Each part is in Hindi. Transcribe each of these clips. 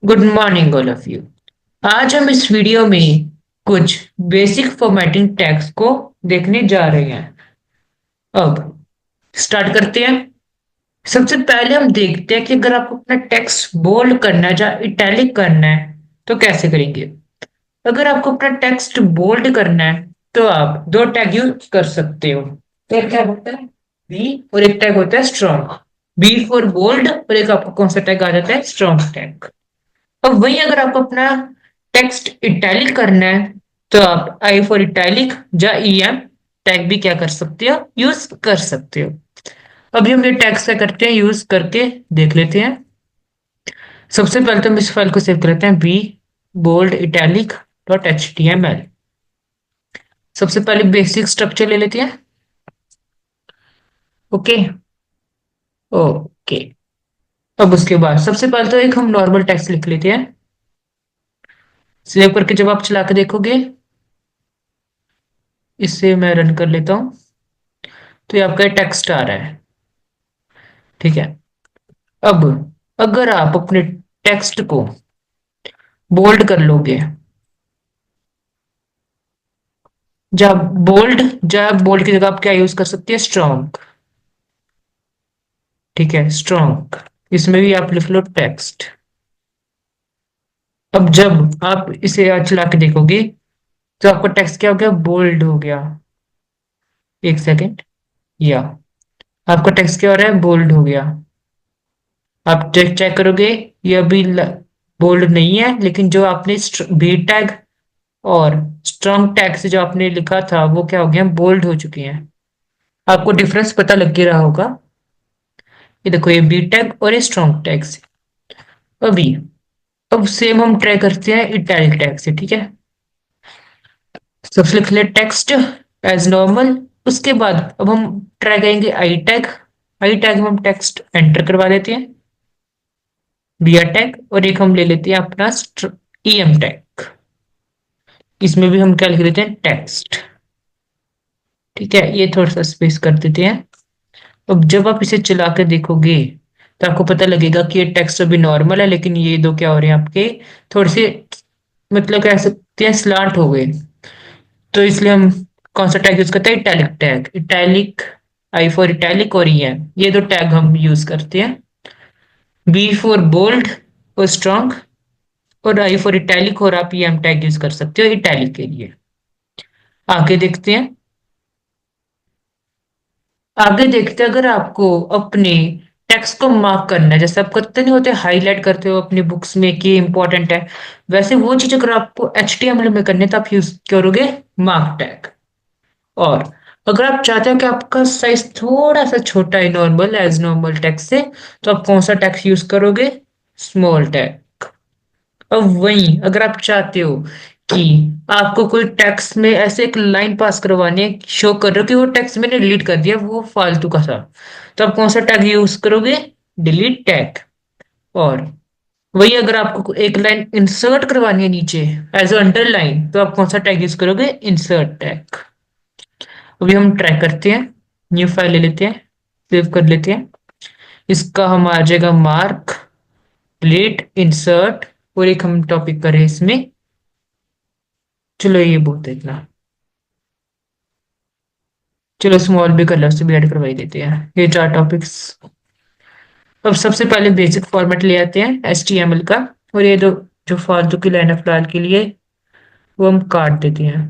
Good morning all of you. आज हम इस वीडियो में कुछ बेसिक फॉर्मेटिंग टैग्स को देखने जा रहे हैं। अब स्टार्ट करते हैं। सबसे पहले हम देखते हैं कि अगर आपको अपना टेक्स्ट बोल्ड करना है या इटैलिक करना है तो कैसे करेंगे। अगर आपको अपना टेक्स्ट बोल्ड करना है तो आप दो टैग यूज कर सकते हो। एक टैग होता है बी और एक टैग होता है स्ट्रॉन्ग। बी फॉर बोल्ड और एक आपको कौन सा टैग आ जाता है, स्ट्रॉन्ग टैग। अब वही अगर आपको अपना टेक्स्ट इटैलिक करना है तो आप आई फॉर इटैलिक या ई एम टैग भी क्या कर सकते हो, यूज कर सकते हो। अभी हम ये टैग्स क्या करते हैं, यूज करके देख लेते हैं। सबसे पहले तो हम इस फाइल को सेव कर लेते हैं, B bold italic dot H T M L. सबसे पहले बेसिक स्ट्रक्चर ले लेते हैं। ओके। ओके। अब उसके बाद सबसे पहले तो एक हम नॉर्मल टेक्स्ट लिख लेते हैं। सेव करके जब आप चला के देखोगे, इससे मैं रन कर लेता हूँ, तो ये आपका टेक्स्ट आ रहा है। ठीक है। अब अगर आप अपने टेक्स्ट को बोल्ड कर लोगे, जब बोल्ड की जगह आप क्या यूज कर सकते हैं, स्ट्रॉन्ग। ठीक है, स्ट्रॉन्ग। इसमें भी आप लिख लो टेक्स्ट। अब जब आप इसे आज चला के देखोगे तो आपका टेक्स्ट क्या हो गया, बोल्ड हो गया। एक सेकेंड। या आपका टेक्स्ट क्या हो रहा है, बोल्ड हो गया। आप चेक चेक करोगे, ये अभी बोल्ड नहीं है, लेकिन जो आपने बी टैग और स्ट्रॉन्ग टैग से जो आपने लिखा था वो क्या हो गया, बोल्ड हो चुके हैं। आपको डिफरेंस पता लग ही रहा होगा। ये देखो, ये बी टैग और ये स्ट्रॉन्ग टैग से। अभी अब सेम हम ट्राई करते हैं इटैलिक टैग से। ठीक है। सबसे लिख ले टेक्स्ट एज नॉर्मल। उसके बाद अब हम ट्राई करेंगे आई टैग। आई टैग में हम टेक्स्ट एंटर करवा देते हैं, बी टैग, और एक हम ले लेते हैं अपना ई एम टैग। इसमें भी हम क्या लिख देते हैं, टेक्स्ट। ठीक है, ये थोड़ा सा स्पेस कर देते हैं। अब जब आप इसे चला कर देखोगे तो आपको पता लगेगा कि ये टेक्स्ट अभी नॉर्मल है, लेकिन ये दो क्या हो रहे हैं आपके, थोड़े से, मतलब कह सकते हैं स्लांट हो गए। तो इसलिए हम कौन सा टैग यूज करते हैं, italic tag. Italic, I for italic और ई एम, ये दो टैग हम यूज करते हैं। बी फॉर बोल्ड और स्ट्रॉन्ग, और आई फॉर इटैलिक, और आप ई एम टैग यूज कर सकते हो इटैलिक के लिए। आगे देखते हैं। आगे देखते हैं, अगर आपको अपने टेक्स्ट को मार्क करना है, जैसे आप करते नहीं होते, हाईलाइट करते हो अपनी बुक्स में कि इंपॉर्टेंट है, वैसे वो चीज अगर आपको एच टी एम एल में करनी है तो आप यूज करोगे मार्क टैग। और अगर आप चाहते हो कि आपका साइज थोड़ा सा छोटा है नॉर्मल एज नॉर्मल टेक्स्ट से, तो आप कौन सा टेक्स्ट यूज करोगे, स्मॉल टैग। अब वहीं अगर आप चाहते हो कि आपको कोई टेक्स्ट में ऐसे एक लाइन पास करवानी है, शो कर रहे हो कि वो टेक्स्ट मैंने डिलीट कर दिया, वो फालतू का था, तो आप कौन सा टैग यूज करोगे, डिलीट टैग। और वही अगर आपको एक लाइन इंसर्ट करवानी है नीचे एज अंडरलाइन, तो आप कौन सा टैग यूज करोगे, इंसर्ट टैग। अभी हम ट्राई करते हैं। न्यू फाइल ले लेते हैं, सेव कर लेते हैं। इसका हम आ जाएगा मार्क, डिलीट, इंसर्ट, और एक हम टॉपिक करें इसमें। चलो ये बहुत है इतना। चलो स्मॉल भी कर लो, उससे भी ऐड करवा ही देते हैं ये चार टॉपिक्स। अब सबसे पहले बेसिक फॉर्मेट ले आते हैं HTML का, और ये दो जो फालतू की लाइन है फिलहाल के लिए वो हम काट देते हैं।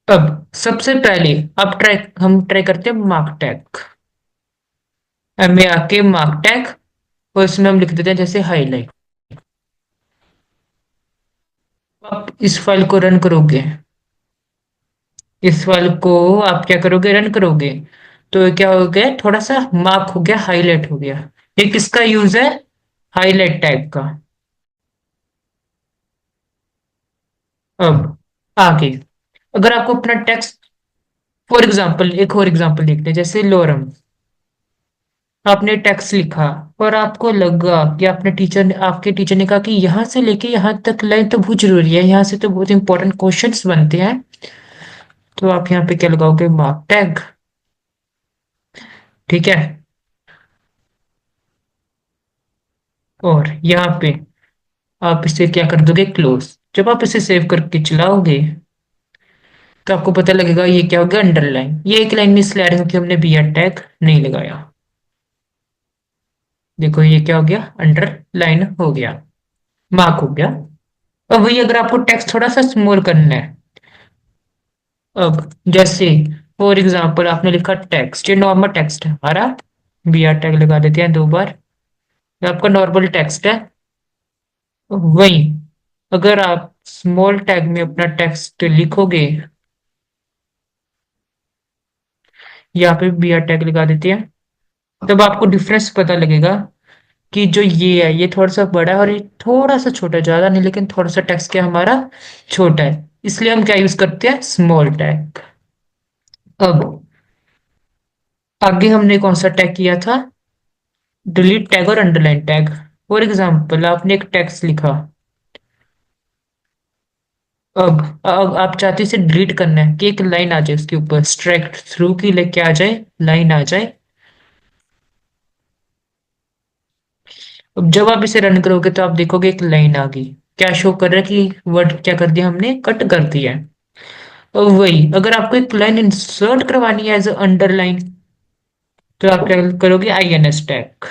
अब सबसे पहले हम ट्राई करते हैं मार्क टैग। एम में आके मार्क टैग, और इसमें हम लिख देते हैं जैसे हाईलाइट। आप इस फाइल को रन करोगे, इस फाइल को आप क्या करोगे, रन करोगे, तो क्या हो गया, थोड़ा सा मार्क हो गया, हाईलाइट हो गया। ये किसका यूज है, हाईलाइट टैग का। अब आगे अगर आपको अपना टेक्स्ट, फॉर एग्जांपल एक और एग्जांपल देखते हैं, जैसे लोरम। आपने टेक्स्ट लिखा और आपको लगा कि आपके टीचर ने कहा कि यहाँ से लेके यहाँ तक लाइन तो बहुत जरूरी है, यहाँ से तो बहुत इंपॉर्टेंट क्वेश्चंस बनते हैं, तो आप यहाँ पे क्या लगाओगे, मार्क टैग। ठीक है। और यहाँ पे आप इसे क्या कर दोगे, क्लोज। जब आप इसे सेव करके चलाओगे तो आपको पता लगेगा ये क्या हो गया, अंडरलाइन। ये एक लाइन मिस ला रही क्योंकि हमने बी आर टैग नहीं लगाया। देखो ये क्या हो गया, अंडरलाइन हो गया, मार्क हो गया। अब वही अगर आपको टेक्स्ट थोड़ा सा स्मॉल करना है, अब जैसे फॉर एग्जाम्पल आपने लिखा टेक्स्ट, ये नॉर्मल टेक्स्ट है हमारा, बी आर टैग लगा देते हैं 2 बार, ये आपका नॉर्मल टेक्स्ट है। वही अगर आप स्मॉल टैग में अपना टेक्स्ट लिखोगे, यहाँ पे बी आर टैग लगा देते हैं, तब आपको डिफरेंस पता लगेगा कि जो ये है ये थोड़ा सा बड़ा है और ये थोड़ा सा छोटा है, ज्यादा नहीं लेकिन थोड़ा सा टेक्स्ट क्या हमारा छोटा है, इसलिए हम क्या यूज करते हैं, स्मॉल टैग। अब आगे हमने कौन सा टैग किया था, डिलीट टैग और अंडरलाइन टैग। फॉर एग्जाम्पल आपने एक टेक्स्ट लिखा, अब आप चाहते हो इसे डिलीट करना है कि एक लाइन आ जाए उसके ऊपर, स्ट्राइक थ्रू की लेके आ जाए, लाइन आ जाए। अब जब आप इसे रन करोगे तो आप देखोगे एक लाइन आ गई, क्या शो कर रहा है कि वर्ड क्या कर दिया हमने, कट कर दिया है। और वही अगर आपको एक लाइन इंसर्ट करवानी है एज अंडरलाइन, तो आप क्या करोगे, आई एन एस टैग।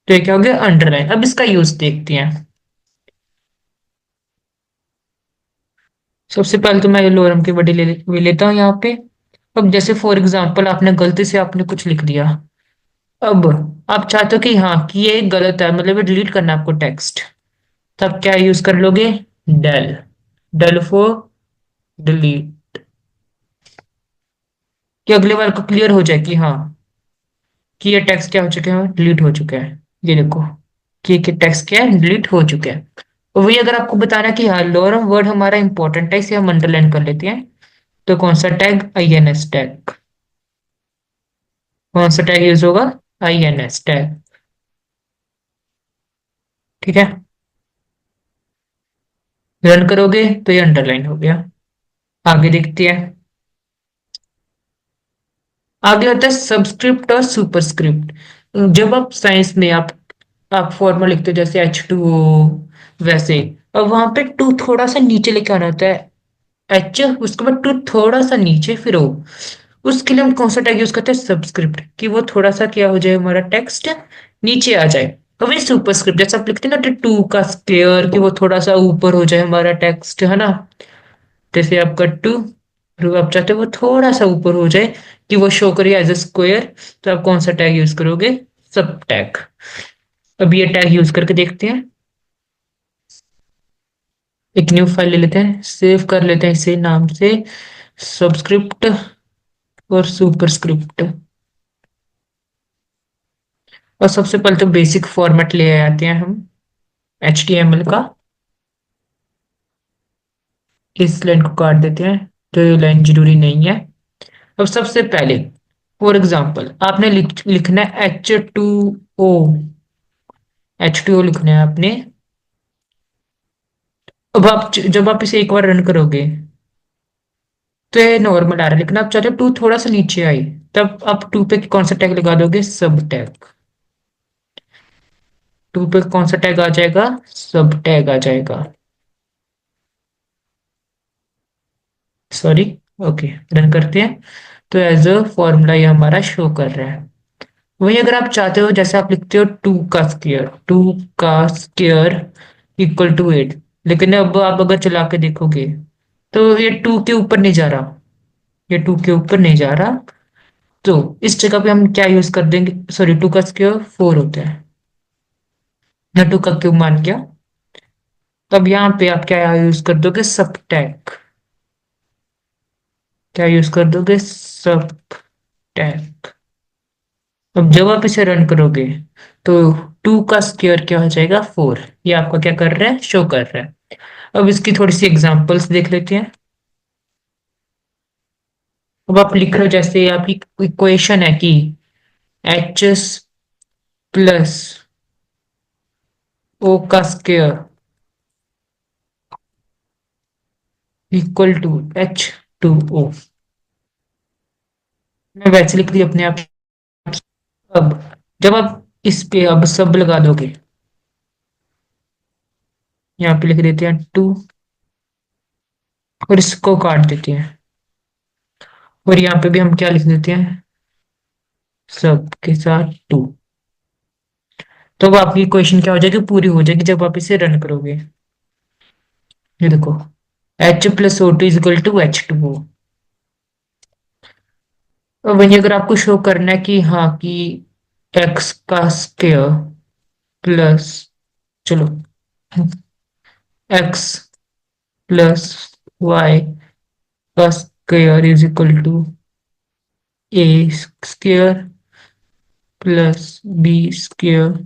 तो ये क्या हो गया, अंडरलाइन। अब इसका यूज देखते हैं। सबसे पहले तो मैं लोअरम की बड़ी ले लेता हूँ यहाँ पे। अब जैसे फॉर एग्जाम्पल आपने गलती से आपने कुछ लिख दिया, अब आप चाहते हो कि हाँ कि ये गलत है, मतलब ये डिलीट करना है आपको टेक्स्ट, तब क्या यूज कर लोगे, डेल, डेल फॉर डिलीट, कि अगले बार को क्लियर हो जाए कि हाँ कि ये टेक्स्ट क्या हो चुका है, डिलीट हो चुका है। ये देखो कि टेक्स्ट क्या है, डिलीट हो चुका है। और वही अगर आपको बताना है कि हाँ लोअरम वर्ड हमारा इंपॉर्टेंट है, इसे हम अंडरलाइन कर लेते हैं, तो कौन सा tag, I N S tag. कौन सा टैग यूज होगा, आई एन एस टैग। ठीक है, रन करोगे तो ये अंडरलाइन हो गया। आगे देखते हैं। आगे होता है सबस्क्रिप्ट और सुपरस्क्रिप्ट। जब आप साइंस में आप फॉर्मूला लिखते हो जैसे H2O, वैसे अब वहां पे टू थोड़ा सा नीचे लेके आना होता है, एच उसके बाद टू थोड़ा सा नीचे फिर ओ, उसके लिए हम कौन सा टैग यूज करते हैं, सबस्क्रिप्ट, कि वो थोड़ा सा क्या हो जाए, हमारा टेक्स्ट नीचे आ जाए। और वही सुपरस्क्रिप्ट जैसे आप लिखते हैं ना, टू का स्क्वायर, कि वो थोड़ा सा ऊपर हो जाए हमारा टेक्स्ट, है ना। जैसे आपका टू, और आप चाहते हो वो थोड़ा सा ऊपर हो जाए कि वो शो करे एज ए स्क्वायर, तो आप कौन सा टैग यूज करोगे, सब टैग। अब ये टैग यूज करके देखते हैं। एक न्यू फाइल ले लेते हैं, सेव कर लेते हैं इसे नाम से सबस्क्रिप्ट और सुपरस्क्रिप्ट। और सबसे पहले तो बेसिक फॉर्मेट ले आते हैं हम HTML का। इस लाइन को काट देते हैं, तो ये लाइन जरूरी नहीं है। अब सबसे पहले फॉर एग्जाम्पल आपने लिखना है H2O, H2O लिखना है आपने। अब आप जब आप इसे एक बार रन करोगे तो ये नॉर्मल आ रहा है, लेकिन आप चाहते हो टू थोड़ा सा नीचे आए, तब आप टू पे कौन सा टैग लगा दोगे, सब टैग। टू पे कौन सा टैग आ जाएगा, सब टैग आ जाएगा। सॉरी, ओके, रन करते हैं। तो एज अ फॉर्मूला ये हमारा शो कर रहा है। वही अगर आप चाहते हो जैसे आप लिखते हो टू का स्क्वायर इक्वल टू 8, लेकिन अब आप अगर चला के देखोगे तो ये टू के ऊपर नहीं जा रहा, ये टू के ऊपर नहीं जा रहा। तो इस जगह पे हम क्या यूज कर देंगे, सॉरी, टू का स्क्वायर 4 होता है, या टू का क्यूब मान गया। तब यहाँ पे आप क्या यूज कर दोगे, सब टैग। क्या यूज कर दोगे, सब टैग। अब जब आप इसे रन करोगे तो टू का स्क्वायर क्या हो जाएगा, 4। ये आपका क्या कर रहा है, शो कर रहा है। अब इसकी थोड़ी सी एग्जांपल्स देख लेते हैं। अब आप लिख रहे हो जैसे आपकी इक्वेशन है कि एच प्लस ओ का स्क्वायर इक्वल टू H2O। मैं वैसे लिख दी अपने आप। अब जब आप इस पे अब सब लगा दोगे, यहाँ पे लिख देते हैं 2 और इसको काट देते हैं। और यहाँ पे भी हम क्या लिख देते हैं, सब के साथ 2। तो अब आपकी क्वेश्चन क्या हो जाएगी, पूरी हो जाएगी जब आप इसे रन करोगे। ये देखो, H+O2 = H2O। और वही अगर आपको शो करना है कि हाँ कि एक्स का स्क्वायर प्लस, चलो, X+Y का square = A² plus B²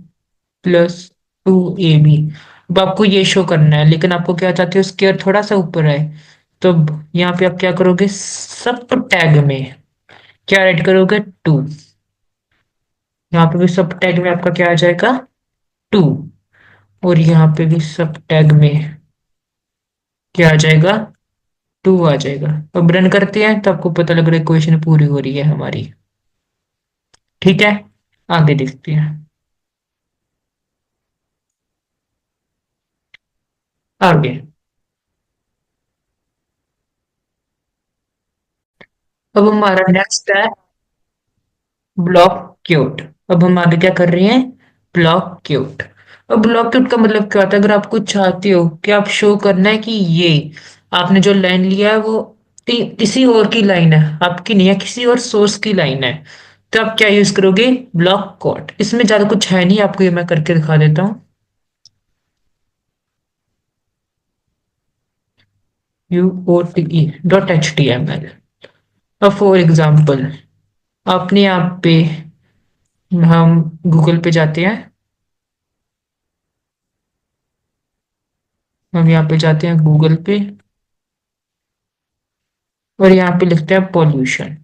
plus 2AB। अब आपको ये शो करना है, लेकिन आपको क्या चाहते हो, स्क्वायर थोड़ा सा ऊपर है। तो अब यहाँ पे आप क्या करोगे, सब टैग में क्या ऐड करोगे, 2। यहाँ पे भी सब टैग में आपका क्या आ जाएगा, 2। और यहाँ पे भी सब टैग में क्या आ जाएगा, 2 आ जाएगा। अब रन करते हैं तो आपको पता लग रहा है क्वेश्चन पूरी हो रही है हमारी। ठीक है, आगे देखते हैं। आगे, अब हमारा नेक्स्ट है ब्लॉक क्यूट। अब हम आगे क्या कर रहे हैं, ब्लॉक क्यूट। अब ब्लॉक क्यूट का मतलब क्या होता है, अगर आप कुछ चाहते हो कि आप शो करना है कि ये आपने जो लाइन लिया है वो किसी और की लाइन है, आपकी नहीं है, किसी और सोर्स की लाइन है, तो आप क्या यूज करोगे, ब्लॉक कोट। इसमें ज्यादा कुछ है नहीं, आपको ये मैं करके दिखा देता हूँ। UOTE.html। अब फॉर एग्जाम्पल आपने यहाँ पे, हम गूगल पे जाते हैं, हम यहाँ पे जाते हैं गूगल पे और यहाँ पे लिखते हैं पॉल्यूशन।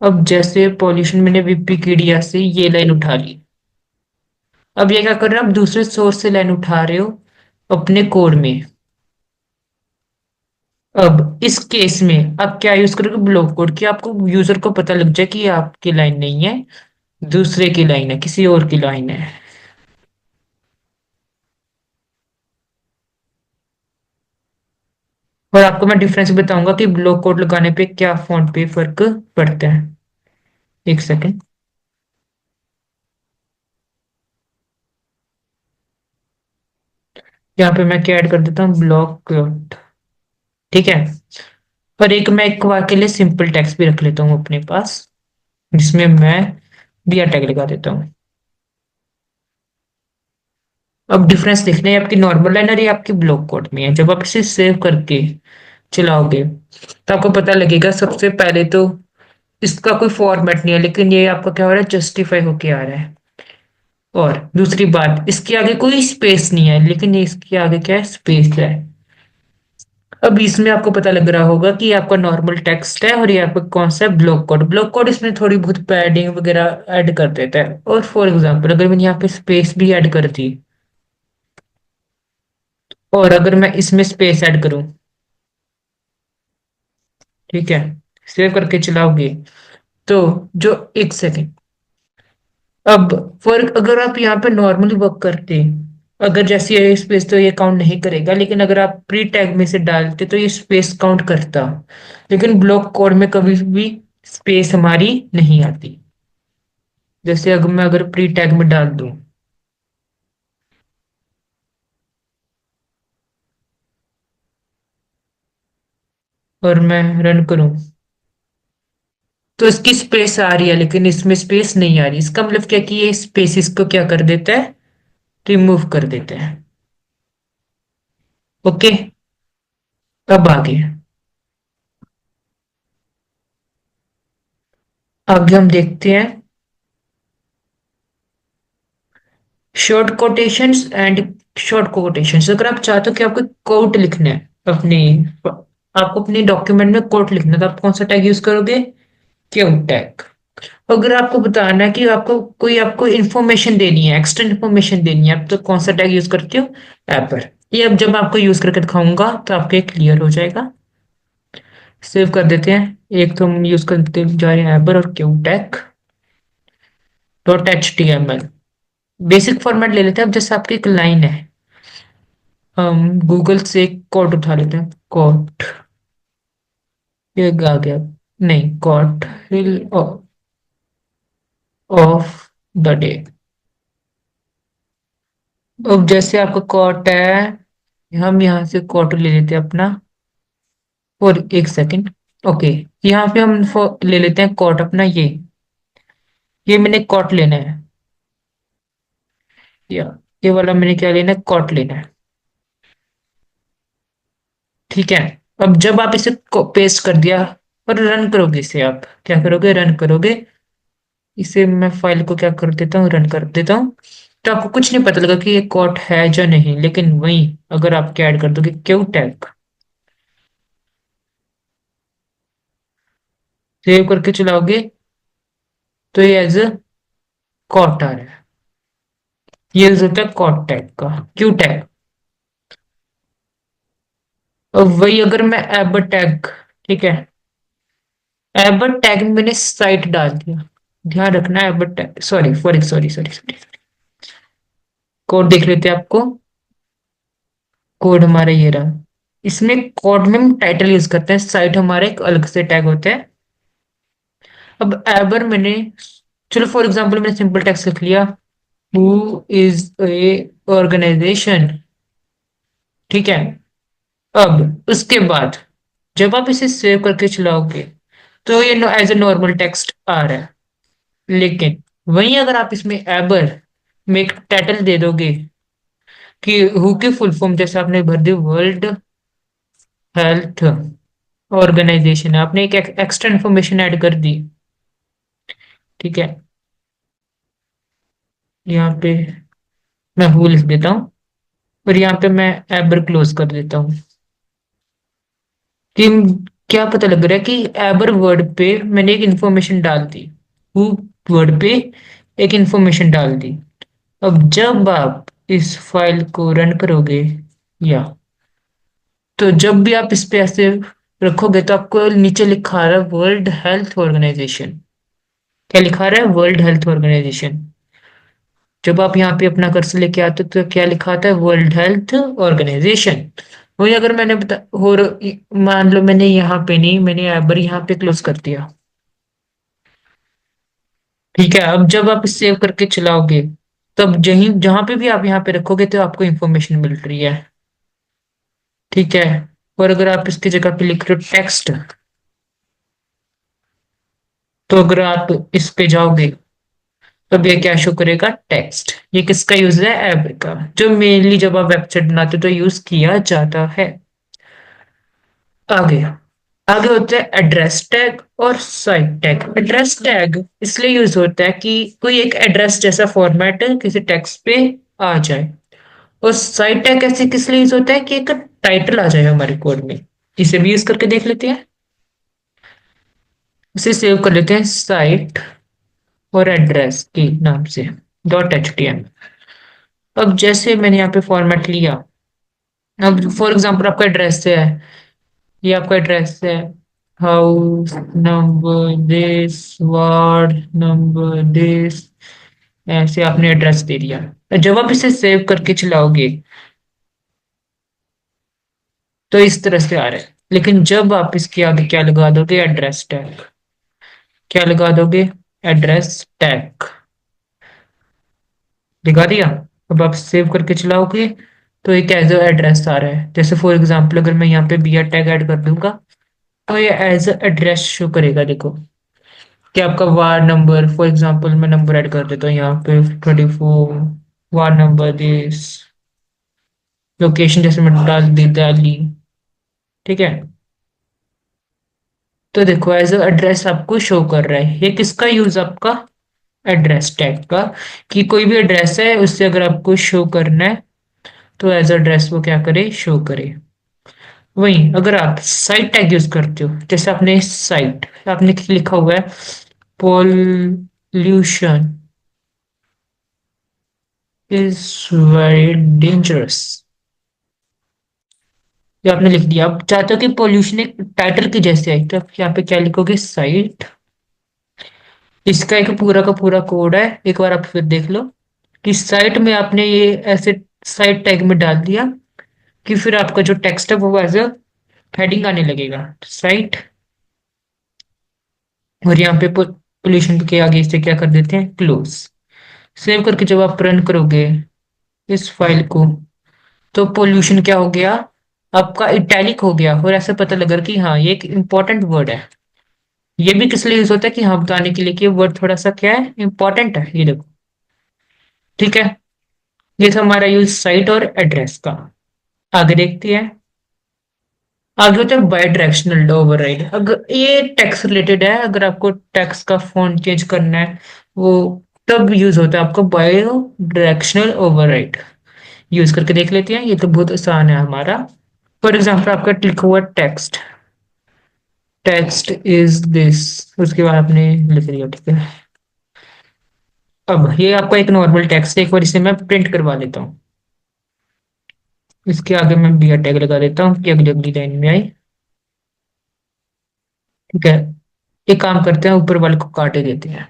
अब जैसे पॉल्यूशन मैंने विकिपीडिया से ये लाइन उठा ली। अब ये क्या कर रहे हो, आप दूसरे सोर्स से लाइन उठा रहे हो अपने कोड में। अब इस केस में आप क्या यूज करोगे, ब्लॉक कोड, कि आपको यूजर को पता लग जाए कि ये आपकी लाइन नहीं है, दूसरे की लाइन है, किसी और की लाइन है। और आपको मैं डिफरेंस बताऊंगा कि ब्लॉक कोड लगाने पे क्या फॉन्ट पे फर्क पड़ता है। एक सेकेंड, यहाँ पे मैं क्या ऐड कर देता हूँ, ब्लॉक कोड। ठीक है, और एक मैं एक वाक्य के लिए सिंपल टेक्स्ट भी रख लेता हूँ अपने पास, जिसमें मैं दिया टैग लगा देता हूँ। अब डिफरेंस देखना है, आपकी नॉर्मल लाइन और ये आपकी ब्लॉक कोड में है। जब आप इसे सेव करके चलाओगे तो आपको पता लगेगा, सबसे पहले तो इसका कोई फॉर्मेट नहीं है, लेकिन ये आपका क्या हो रहा है, जस्टिफाई होके आ रहा है। और दूसरी बात, इसके आगे कोई स्पेस नहीं है, लेकिन ये इसके आगे क्या है, स्पेस है। अब इसमें आपको पता लग रहा होगा कि ये आपका नॉर्मल टेक्स्ट है और ये आपका कौन सा है, ब्लॉक कोड। ब्लॉक कोड इसमें थोड़ी बहुत पैडिंग वगैरह ऐड कर देता है। और फॉर एग्जांपल अगर मैंने यहाँ पे स्पेस भी ऐड कर दी, और अगर मैं इसमें स्पेस ऐड करूं, ठीक है, सेव करके चलाओगे तो जो, एक सेकेंड, अब फर्क, अगर आप यहाँ पे नॉर्मली वर्क करते, अगर जैसे ये स्पेस तो ये काउंट नहीं करेगा, लेकिन अगर आप प्री टैग में से डालते तो ये स्पेस काउंट करता। लेकिन ब्लॉक कोड में कभी भी स्पेस हमारी नहीं आती। जैसे अगर मैं प्री टैग में डाल दूं और मैं रन करूं, तो इसकी स्पेस आ रही है लेकिन इसमें स्पेस नहीं आ रही। इसका मतलब क्या कि ये स्पेस इसको क्या कर देता है, रिमूव कर देता है। ओके, अब आगे, आगे हम देखते हैं short quotations and short quotations. अगर आप चाहते हो कि आपको कोट लिखना है अपने, आपको अपने डॉक्यूमेंट में कोट लिखना है, तो आप कौन सा टैग यूज करोगे, क्यू टैग। अगर आपको बताना है कि आपको कोई आपको इन्फॉर्मेशन देनी है, एक्स्ट्रा इन्फॉर्मेशन देनी है, आप तो कौन सा टैग यूज करते हो, एपर। ये अब जब आपको यूज करके दिखाऊंगा तो आपके क्लियर हो जाएगा। सेव कर देते हैं। एक तो हम यूज करते जा रहे हैं एपर और Q tag dot H T M L. Basic format ले लेते हैं। अब जैसे आपकी एक लाइन है, हम गूगल से कोट उठा लेते हैं। कोट, ये आ गया। नहीं, कोट हिल ऑफ द डे। अब जैसे आपका कोट है, हम यहाँ से कोट ले लेते हैं अपना। और एक सेकंड। ओके, यहाँ पे हम ले लेते हैं कोट अपना। ये मैंने कोट लेना है, या ये वाला मैंने क्या लेना है, कोट लेना है। ठीक है। अब जब आप इसे पेस्ट कर दिया और रन करोगे, इसे आप क्या करोगे, रन करोगे इसे। मैं फाइल को क्या कर देता हूँ, रन कर देता हूँ। तो आपको कुछ नहीं पता लगा कि ये कोट है या नहीं, लेकिन वही अगर आप क्या ऐड कर दोगे क्यू टैग, सेव करके चलाओगे, तो ये एज अ कोट आ रहा है। ये यूज होता है कोट टैग का, क्यू टैग। और वही अगर मैं एब टैग, ठीक है, एब टैग में मैंने साइट डाल दिया। ध्यान रखना, एब tag, sorry sorry sorry sorry sorry, code देख लेते हैं आपको। कोड हमारा ये रहा। इसमें कोड में हम टाइटल यूज करते हैं, साइट हमारा एक अलग से टैग होता है। अब एबर मैंने, चलो फॉर एग्जांपल मैंने सिंपल टेक्स्ट लिख लिया, हु इज ए ऑर्गेनाइजेशन। ठीक है। अब उसके बाद जब आप इसे सेव करके चलाओगे, तो ये एज ए नॉर्मल टेक्स्ट आ रहा है। लेकिन वहीं अगर आप इसमें एबर में एक टाइटल दे दोगे कि हु की फुल फॉर्म जैसे आपने भर दी, वर्ल्ड हेल्थ ऑर्गेनाइजेशन, आपने एक एक्स्ट्रा इन्फॉर्मेशन ऐड कर दी। ठीक है। यहाँ पे मैं हु लिख देता हूँ, और यहाँ पे मैं एबर क्लोज कर देता हूँ। कि क्या पता लग रहा है कि एबर वर्ड पे मैंने एक इंफॉर्मेशन डाल दी, हु वर्ड पे एक इंफॉर्मेशन डाल दी। अब जब आप इस फाइल को रन करोगे, या तो जब भी आप इस पे ऐसे रखोगे, तो आपको नीचे लिखा आ रहा है वर्ल्ड हेल्थ ऑर्गेनाइजेशन। क्या लिखा रहा है, वर्ल्ड हेल्थ ऑर्गेनाइजेशन। जब आप यहाँ पे अपना कर्सर लेके आते हो, तो क्या लिखा आता है, वर्ल्ड हेल्थ ऑर्गेनाइजेशन। वही अगर मैंने मान लो मैंने यहाँ पे नहीं, मैंने एबर यहाँ पे क्लोज कर दिया। ठीक है। अब जब आप इसे सेव करके चलाओगे, तब जहीं जहां पे भी आप यहाँ पे रखोगे, तो आपको इंफॉर्मेशन मिल रही है। ठीक है। और अगर आप इसकी जगह पे लिख रहे हो टेक्स्ट, तो अगर आप इस पे जाओगे, तब ये क्या शो करेगा, टेक्स्ट। ये किसका यूज है, एब का, जो मेनली जब आप वेबसाइट बनाते हो तो यूज किया जाता है। आगे आगे होता है एड्रेस टैग और साइट टैग। एड्रेस टैग इसलिए यूज होता है कि कोई एक एड्रेस जैसा फॉर्मेट किसी टेक्स्ट पे आ जाए। और साइट टैग ऐसे किस लिए यूज होता है कि एक टाइटल आ जाए हमारे कोड में। इसे भी यूज करके देख लेते हैं। इसे सेव कर लेते हैं साइट और एड्रेस के नाम से, डॉट एच टी एम। अब जैसे मैंने यहाँ पे फॉर्मेट लिया, अब फॉर एग्जांपल आपका एड्रेस है, ये आपका एड्रेस है, house number this, ward number this, ऐसे आपने एड्रेस दे दिया। जब आप इसे सेव करके चलाओगे, तो इस तरह से आ रहा है। लेकिन जब आप इसके आगे क्या लगा दोगे, एड्रेस टैग, क्या लगा दोगे, एड्रेस टैग लगा दिया। अब आप सेव करके चलाओगे, तो एक एज एड्रेस आ रहा है। जैसे फॉर एग्जांपल अगर मैं यहाँ पे बी टैग ऐड कर दूंगा, तो ये एज एड्रेस शो करेगा। देखो कि आपका वार्ड नंबर, फॉर एग्जांपल मैं नंबर ऐड कर देता हूँ यहाँ पे 34, वार्ड नंबर दिस, लोकेशन जैसे मैं डाल दी दिल्ली। ठीक है। तो देखो एज एड्रेस आपको शो कर रहा है। ये किसका यूज, आपका एड्रेस टैग का, कि कोई भी एड्रेस है उससे अगर आपको शो करना है, तो एज एड्रेस वो क्या करे, शो करे। वहीं अगर आप साइट टैग यूज करते हो, जैसे आपने साइट, आपने लिखा हुआ है पोल्यूशन इज वेरी डेंजरस, ये आपने लिख दिया। आप चाहते हो कि पोल्यूशन एक टाइटल की जैसे आई, तो आप यहाँ पे क्या लिखोगे, साइट। इसका एक पूरा का पूरा कोड है, एक बार आप फिर देख लो। कि साइट में आपने ये ऐसे साइट टैग में डाल दिया कि फिर आपका जो टेक्स्ट है वो एज अ हेडिंग आने लगेगा, साइट। और यहाँ पे पोल्यूशन के आगे इसे क्या कर देते हैं, क्लोज। सेव करके जब आप रन करोगे इस फाइल को, तो पोल्यूशन क्या हो गया, आपका इटैलिक हो गया, और ऐसे पता लगा कि हाँ ये एक इंपॉर्टेंट वर्ड है। ये भी किस लिए यूज होता है कि हाँ बताने के लिए कि वर्ड थोड़ा सा क्या है, इंपॉर्टेंट है, ये देखो। ठीक है, ये था हमारा यूज साइट और एड्रेस का। आगे देखते हैं। आगे होता है बाई डायरेक्शनल ओवरराइड। अगर ये टेक्स्ट रिलेटेड है, अगर आपको टेक्स्ट का फॉन्ट चेंज करना है, वो तब यूज होता है आपको बाई डायरेक्शनल ओवरराइड। यूज करके देख लेते हैं, ये तो बहुत आसान है हमारा। फॉर एग्जाम्पल आपका लिखा हुआ टेक्स्ट, टेक्स्ट इज दिस, उसके बाद आपने लिख दिया, ठीक है। अब ये आपका एक नॉर्मल टेक्स्ट है, एक बार इसे मैं प्रिंट करवा लेता हूँ। इसके आगे मैं बी टैग लगा देता हूँ कि अगली अगली लाइन में आई। ठीक है, एक काम करते हैं, ऊपर वाले को काट ही देते हैं।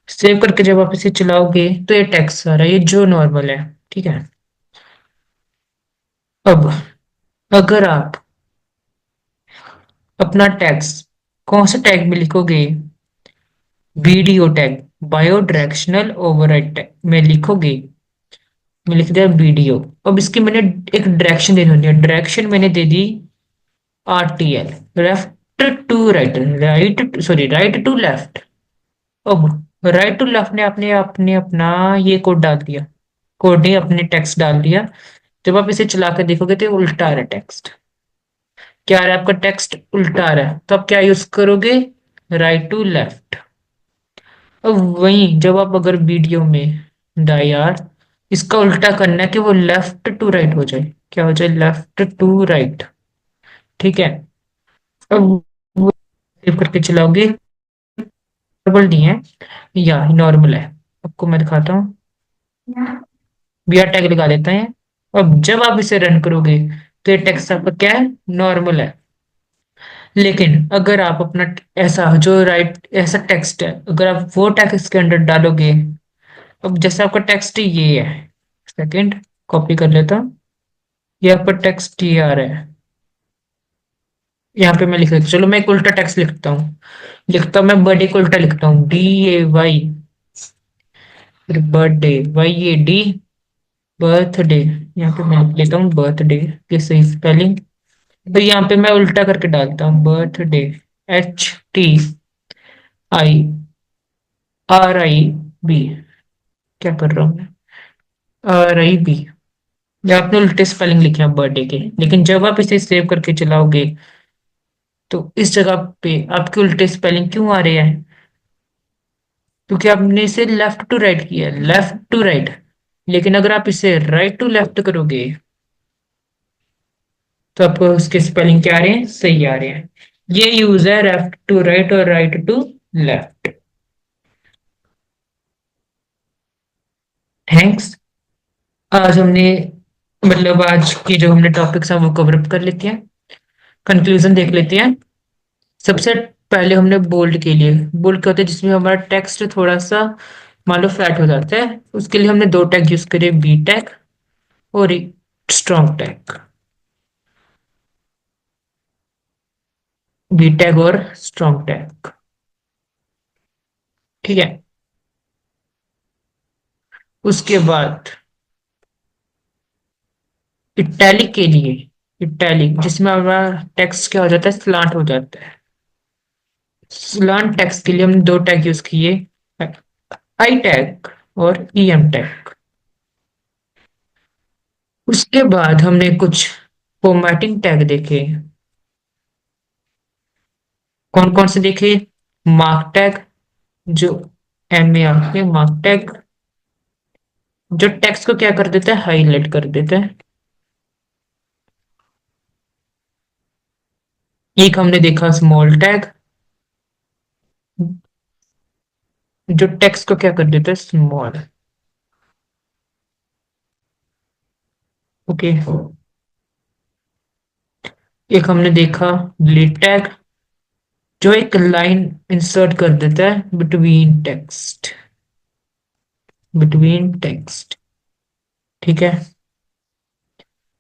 सेव करके जब आप इसे चलाओगे तो ये टेक्स्ट आ रहा है, ये जो नॉर्मल है। ठीक है। अब अगर आप अपना टेक्स्ट कौन से टैग में लिखोगे, video tag, bio directional override tag में लिखोगे। मैं लिख दिया वीडियो। अब इसकी मैंने एक डायरेक्शन दे दी, डायरेक्शन मैंने दे दी RTL, left to right, right sorry right to left. अब राइट टू लेफ्ट ने आपने आपने अपना ये कोड डाल दिया, कोड ने अपने टेक्स्ट डाल दिया। जब आप इसे चला कर देखोगे तो ये उल्टा आ रहा है टेक्स्ट। क्या आ रहा है आपका टेक्स्ट, उल्टा आ रहा है, तो आप क्या यूज करोगे, राइट टू लेफ्ट। अब वहीं जब आप अगर वीडियो में डायर, इसका उल्टा करना है कि वो लेफ्ट टू राइट हो जाए, क्या हो जाए, लेफ्ट टू राइट। ठीक है। अब वो सेव करके चलाओगे, डबल नहीं है या नॉर्मल है, आपको मैं दिखाता हूँ। बी आर टैग लगा देते हैं। अब जब आप इसे रन करोगे तो ये टेक्स्ट आपका क्या है, नॉर्मल है। लेकिन अगर आप अपना ऐसा जो राइट ऐसा टेक्स्ट है, अगर आप वो टेक्स्ट इसके अंदर डालोगे, अब जैसे आपका टेक्स्ट ये है, सेकंड कॉपी कर लेता हूँ, ये आपका टेक्स्ट ये आ रहा है। यहाँ पे मैं लिख लेता हूँ, चलो मैं एक उल्टा टेक्स्ट लिखता हूँ, लिखता हूँ मैं बर्थडे को उल्टा लिखता हूँ, DAY, फिर बर्थडे, YAD, बर्थडे। यहाँ पे मैं लिख लेता हूँ बर्थडे की सही स्पेलिंग। तो यहाँ पे मैं उल्टा करके डालता हूँ बर्थडे, HTIRIB। क्या कर रहा हूँ मैं, RIB। या आपने उल्टे स्पेलिंग लिखे हैं बर्थडे के, लेकिन जब आप इसे सेव करके चलाओगे तो इस जगह पे आपके उल्टे स्पेलिंग क्यों आ रहे हैं, क्योंकि आपने इसे लेफ्ट टू राइट किया, लेफ्ट टू राइट। लेकिन अगर आप इसे राइट टू लेफ्ट करोगे तो आपको उसके स्पेलिंग क्या आ रहे हैं, सही आ रहे हैं। ये यूज है लेफ्ट टू राइट और राइट टू लेफ्ट। थैंक्स। आज हमने मतलब आज की जो हमने टॉपिक्स हैं वो कवर अप कर लेते हैं, कंक्लूजन देख लेते हैं। सबसे पहले हमने बोल्ड के लिए, बोल्ड क्या होता है, जिसमें हमारा टेक्स्ट थोड़ा सा मान लो फ्लैट हो जाता है, उसके लिए हमने दो टैग यूज करे, बी टैग और एक स्ट्रॉन्ग टैग। बी टैग और स्ट्रॉन्ग टैग। ठीक है। उसके बाद इटैलिक के लिए, इटैलिक जिसमें हमारा टेक्स्ट क्या हो जाता है, स्लांट हो जाता है। स्लांट टेक्स्ट के लिए हमने दो टैग यूज किए, आई टैग और EM टैग। उसके बाद हमने कुछ फॉर्मेटिंग टैग देखे। कौन कौन से देखे, मार्क टैग, जो MARK के मार्क टैग, जो टेक्स्ट को क्या कर देता है, हाईलाइट कर देता है। एक हमने देखा स्मॉल टैग, जो टेक्स्ट को क्या कर देता है, स्मॉल। ओके। एक हमने देखा डिलीट टैग, जो एक लाइन इंसर्ट कर देता है बिटवीन टेक्स्ट। Between text. ठीक है।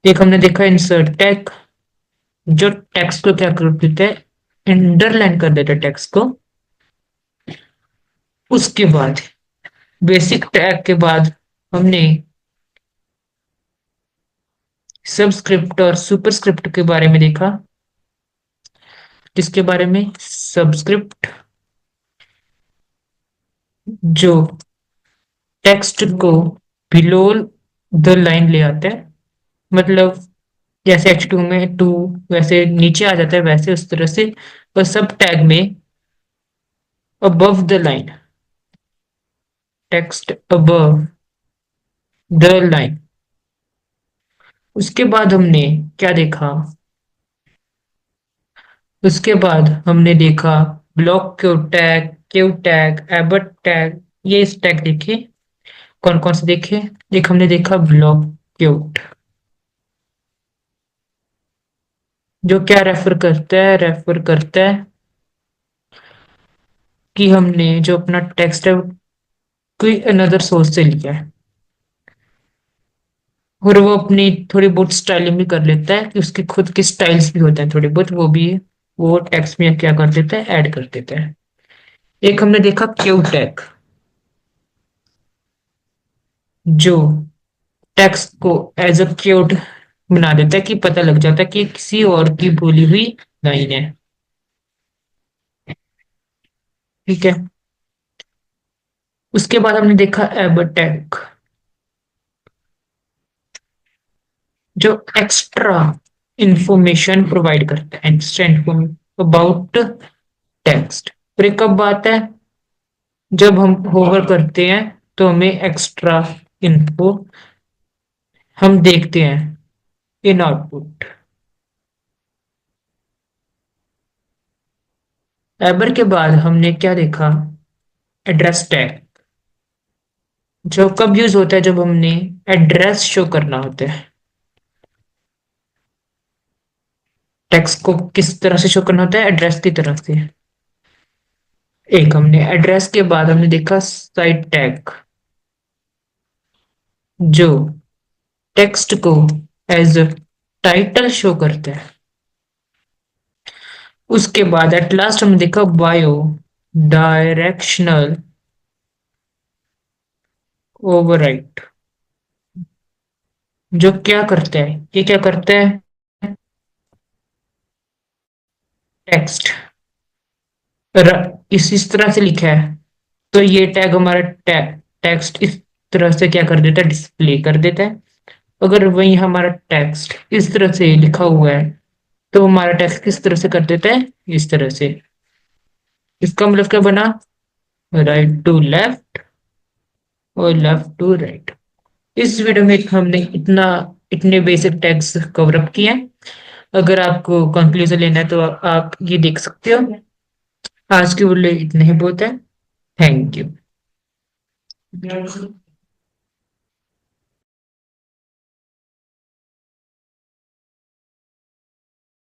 एक हमने देखा इंसर्ट टैग, जो टेक्स्ट को क्या कर देते हैं, अंडरलाइन कर देते हैं टेक्स्ट को। उसके बाद बेसिक टैग के बाद हमने सबस्क्रिप्ट और सुपरस्क्रिप्ट के बारे में देखा। किसके बारे में? सबस्क्रिप्ट जो टेक्स्ट को बिलो द लाइन ले आते हैं, मतलब जैसे H2 में टू वैसे नीचे आ जाता है, वैसे उस तरह से। और सब टैग में above the line, text above the line. उसके बाद हमने क्या देखा? उसके बाद हमने देखा block Q tag, Abbott tag. ये इस टैग देखे। कौन कौन से देखे? एक हमने देखा ब्लॉक क्यूट, जो क्या रेफर करता है कि हमने जो अपना टेक्स्ट है कोई अनदर सोर्स से लिया है, और वो अपनी थोड़ी बहुत स्टाइलिंग भी कर लेता है कि उसके खुद के स्टाइल्स भी होते हैं थोड़े बहुत, वो भी वो टेक्स्ट में क्या कर देता है, ऐड कर देता है। एक हमने देखा क्यू टैग, जो टेक्स्ट को एज अ क्यूट बना देता है कि पता लग जाता है कि किसी और की बोली हुई लाइन है। ठीक है। उसके बाद हमने देखा एबट टैग, जो एक्स्ट्रा इंफॉर्मेशन प्रोवाइड करता है, एक्स्ट्रा इंफॉर्मेशन अबाउट टेक्स्ट। और ये कब बात है? जब हम होवर करते हैं तो हमें एक्स्ट्रा इन्फो हम देखते हैं इन आउटपुट। एबर के बाद हमने क्या देखा? एड्रेस टैग, जो कब यूज होता है? जब हमने एड्रेस शो करना होता है। टेक्स्ट को किस तरह से शो करना होता है? एड्रेस की तरफ से। एक हमने एड्रेस के बाद हमने देखा साइट टैग, जो टेक्स्ट को एज टाइटल शो करते हैं। उसके बाद एट लास्ट हमने देखा बायो डायरेक्शनल ओवरराइट, जो क्या करता है? ये क्या करता है? टेक्स्ट इस तरह से लिखा है, तो ये टैग हमारा टेक्स्ट इस तरह से क्या कर देता है? डिस्प्ले कर देता है। अगर वही हमारा टेक्स्ट इस तरह से लिखा हुआ है, तो हमारा टेक्स्ट किस तरह से कर देता है? इस तरह से। इसका मतलब क्या बना? राइट टू लेफ्ट और लेफ्ट टू राइट। इस वीडियो में हमने इतने बेसिक टैग्स कवर अप किए हैं। अगर आपको कंक्लूजन लेना है तो आप ये देख सकते हो। आज के लिए इतना ही बहुत है। Thank you.